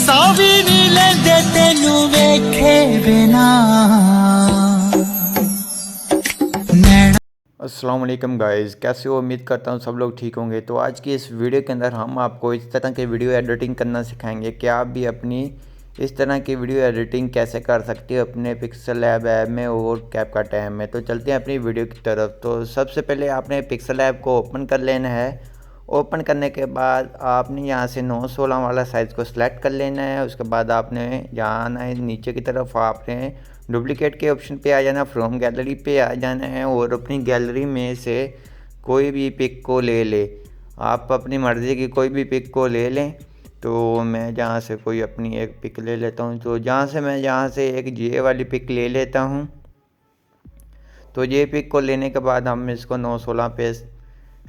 सां भी नहीं लेंदे तेनू वेखे बिना। अस्सलाम वालेकुम गाइज़, कैसे हो? उम्मीद करता हूँ सब लोग ठीक होंगे। तो आज की इस वीडियो के अंदर हम आपको इस तरह के वीडियो एडिटिंग करना सिखाएंगे कि आप भी अपनी इस तरह की वीडियो एडिटिंग कैसे कर सकते हो अपने पिक्सल लैब ऐप में और कैपकट ऐप में। तो चलते हैं अपनी वीडियो की तरफ। तो सबसे पहले आपने पिक्सल ऐप को ओपन कर लेना है। ओपन करने के बाद आपने यहाँ से 9/16 वाला साइज़ को सिलेक्ट कर लेना है। उसके बाद आपने यहाँ आना है, नीचे की तरफ आपने डुप्लिकेट के ऑप्शन पे आ जाना, फ्रॉम गैलरी पे आ जाना है और अपनी गैलरी में से कोई भी पिक को ले ले। आप अपनी मर्ज़ी की कोई भी पिक को ले लें। तो मैं जहाँ से कोई अपनी एक पिक ले लेता हूँ। तो मैं यहाँ से एक ये वाली पिक ले लेता हूँ। तो ये पिक को लेने के बाद हम इसको 9/16 पे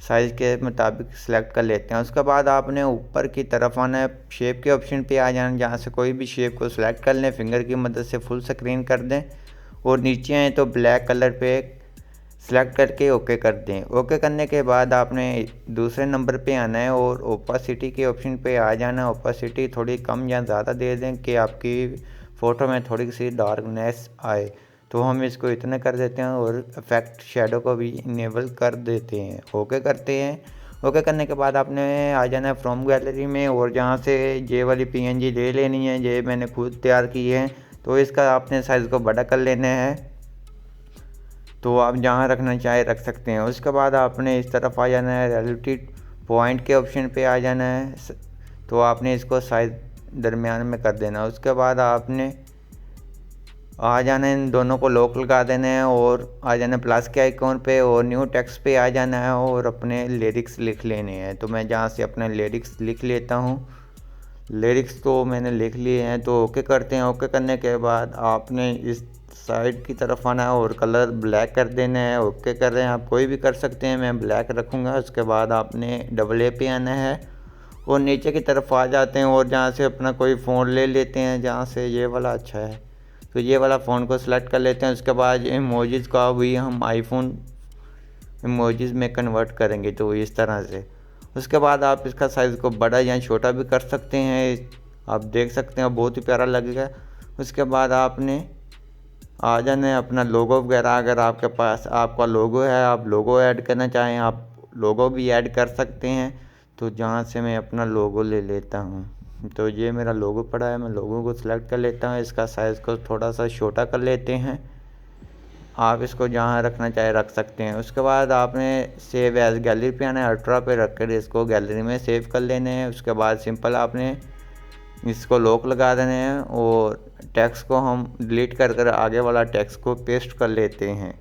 साइज़ के मुताबिक सिलेक्ट कर लेते हैं। उसके बाद आपने ऊपर की तरफ आना है, शेप के ऑप्शन पे आ जाना, जहाँ से कोई भी शेप को सिलेक्ट कर लें, फिंगर की मदद से फुल स्क्रीन कर दें और नीचे आए तो ब्लैक कलर पे सिलेक्ट करके ओके कर दें। ओके करने के बाद आपने दूसरे नंबर पे आना है और ओपासिटी के ऑप्शन पे आ जाना। ओपासिटी थोड़ी कम या ज़्यादा दे दें कि आपकी फ़ोटो में थोड़ी सी डार्कनेस आए। तो हम इसको इतना कर देते हैं और इफेक्ट शेडो को भी इनेबल कर देते हैं। ओके करते हैं। ओके करने के बाद आपने आ जाना है फ्रॉम गैलरी में और जहाँ से ये वाली पीएनजी ले लेनी है। ये मैंने खुद तैयार की है। तो इसका आपने साइज़ को बड़ा कर लेना है। तो आप जहाँ रखना चाहे रख सकते हैं। उसके बाद आपने इस तरफ आ जाना है, रिलेटिव पॉइंट के ऑप्शन पे आ जाना है। तो आपने इसको साइज़ दरमियान में कर देना। उसके बाद आपने आ जाना है, इन दोनों को लॉक लगा देना है और आ जाना प्लस के आइकॉन पे और न्यू टेक्स्ट पे आ जाना है और अपने लिरिक्स लिख लेने हैं। तो मैं जहाँ से अपने लिरिक्स लिख लेता हूँ। लिरिक्स तो मैंने लिख लिए हैं। तो ओके करते हैं। ओके करने के बाद आपने इस साइड की तरफ आना है और कलर ब्लैक कर देना है। ओके कर रहे हैं, आप कोई भी कर सकते हैं, मैं ब्लैक रखूँगा। उसके बाद आपने डबल ए पे आना है और नीचे की तरफ आ जाते हैं और जहाँ से अपना कोई फ़ोन ले लेते हैं, जहाँ से ये वाला अच्छा है तो ये वाला फ़ोन को सिलेक्ट कर लेते हैं। उसके बाद इमोजीज़ का भी हम आईफोन इमोजीज़ में कन्वर्ट करेंगे, तो इस तरह से। उसके बाद आप इसका साइज़ को बड़ा या छोटा भी कर सकते हैं। आप देख सकते हैं बहुत ही प्यारा लगेगा। उसके बाद आपने आ जाना है अपना लोगो वगैरह, अगर आपके पास आपका लोगो है, आप लोगो ऐड करना चाहें आप लोगो भी ऐड कर सकते हैं। तो जहाँ से मैं अपना लोगो ले लेता हूँ। तो ये मेरा लोगो पड़ा है, मैं लोगो को सिलेक्ट कर लेता हूँ। इसका साइज़ को थोड़ा सा छोटा कर लेते हैं। आप इसको जहाँ रखना चाहे रख सकते हैं। उसके बाद आपने सेव एज गैलरी पे आना है, अल्ट्रा पे रख कर इसको गैलरी में सेव कर लेने हैं। उसके बाद सिंपल आपने इसको लॉक लगा देने हैं और टेक्स्ट को हम डिलीट कर कर आगे वाला टेक्स्ट को पेस्ट कर लेते हैं।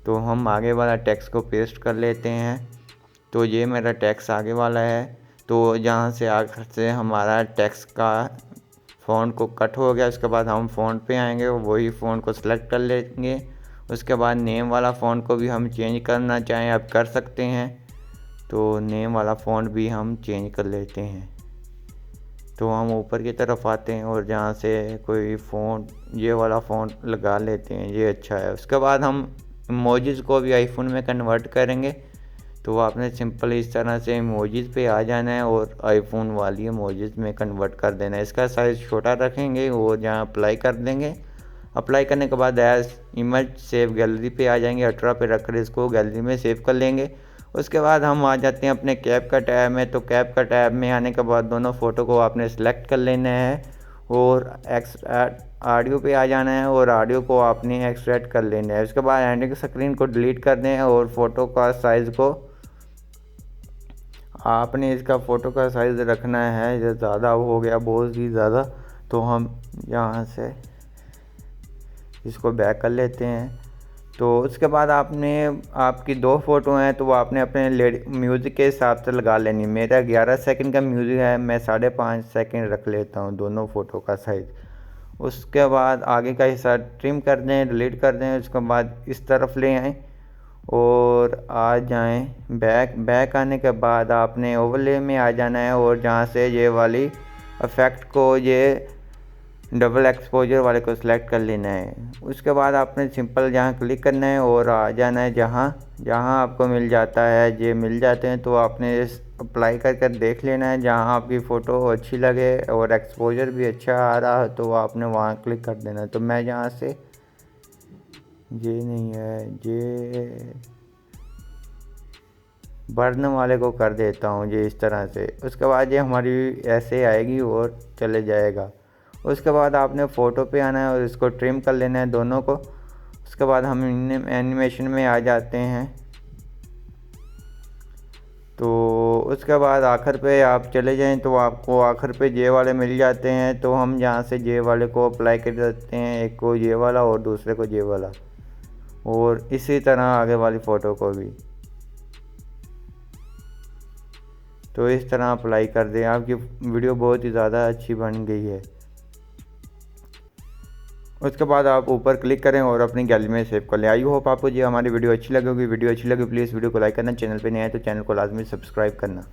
तो हम आगे वाला टेक्स्ट को पेस्ट कर लेते हैं। तो ये मेरा टेक्स्ट आगे वाला है। तो जहाँ से आखिर से हमारा टेक्स्ट का फ़ॉन्ट को कट हो गया। उसके बाद हम फ़ॉन्ट पे आएंगे, वही फ़ॉन्ट को सिलेक्ट कर लेंगे। उसके बाद नेम वाला फ़ॉन्ट को भी हम चेंज करना चाहें आप कर सकते हैं। तो नेम वाला फ़ॉन्ट भी हम चेंज कर लेते हैं। तो हम ऊपर की तरफ आते हैं और जहाँ से कोई फ़ॉन्ट ये वाला फ़ॉन्ट लगा लेते हैं, ये अच्छा है। उसके बाद हम इमोजीज़ को भी आईफोन में कन्वर्ट करेंगे। तो आपने सिंपल इस तरह से इमोजीज़ पे आ जाना है और आईफोन वाली इमोजीज़ में कन्वर्ट कर देना है। इसका साइज़ छोटा रखेंगे और जहाँ अप्लाई कर देंगे। अप्लाई करने के बाद एज इमेज सेव गैलरी पे आ जाएंगे, अल्ट्रा पे रख कर इसको गैलरी में सेव कर लेंगे। उसके बाद हम आ जाते हैं अपने कैपकट ऐप में। तो कैपकट ऐप में आने के बाद दोनों फ़ोटो को आपने सेलेक्ट कर लेना है और ऑडियो पे आ जाना है और ऑडियो को आपने एक्सट्रैक्ट कर लेना है। उसके बाद एंडिंग स्क्रीन को डिलीट कर दें और फ़ोटो का साइज़ को आपने इसका फ़ोटो का साइज़ रखना है, जो ज़्यादा हो गया बहुत ही ज़्यादा, तो हम यहाँ से इसको बैक कर लेते हैं। तो उसके बाद आपने आपकी 2 फ़ोटो हैं तो वो आपने अपने म्यूज़िक के हिसाब से लगा लेनी। मेरा 11 सेकंड का म्यूज़िक है, मैं 5.5 सेकंड रख लेता हूँ दोनों फ़ोटो का साइज़। उसके बाद आगे का हिस्सा ट्रिम कर दें, डिलीट कर दें। उसके बाद इस तरफ ले आएँ और आ जाएं बैक आने के बाद आपने ओवरले में आ जाना है और जहाँ से ये वाली इफ़ेक्ट को ये डबल एक्सपोजर वाले को सिलेक्ट कर लेना है। उसके बाद आपने सिंपल जहाँ क्लिक करना है और आ जाना है जहाँ आपको मिल जाता है, ये मिल जाते हैं तो आपने अप्लाई कर कर देख लेना है। जहाँ आपकी फ़ोटो अच्छी लगे और एक्सपोजर भी अच्छा आ रहा है तो आपने वहाँ क्लिक कर देना है। तो मैं यहाँ से ये नहीं है, ये बर्न वाले को कर देता हूँ ये इस तरह से। उसके बाद ये हमारी ऐसे आएगी और चले जाएगा। उसके बाद आपने फ़ोटो पे आना है और इसको ट्रिम कर लेना है दोनों को। उसके बाद हम एनिमेशन में आ जाते हैं। तो उसके बाद आखिर पे आप चले जाएं तो आपको आखिर पे जे वाले मिल जाते हैं। तो हम यहाँ से जे वाले को अप्लाई कर देते हैं, एक को जे वाला और दूसरे को जे वाला, और इसी तरह आगे वाली फ़ोटो को भी। तो इस तरह अप्लाई कर दें, आपकी वीडियो बहुत ही ज़्यादा अच्छी बन गई है। उसके बाद आप ऊपर क्लिक करें और अपनी गैलरी में सेव कर लें। आई होप आपको ये हमारी वीडियो अच्छी लगी होगी। वीडियो अच्छी लगी प्लीज़ वीडियो को लाइक करना, चैनल पे नया है तो चैनल को लाजमी सब्सक्राइब करना।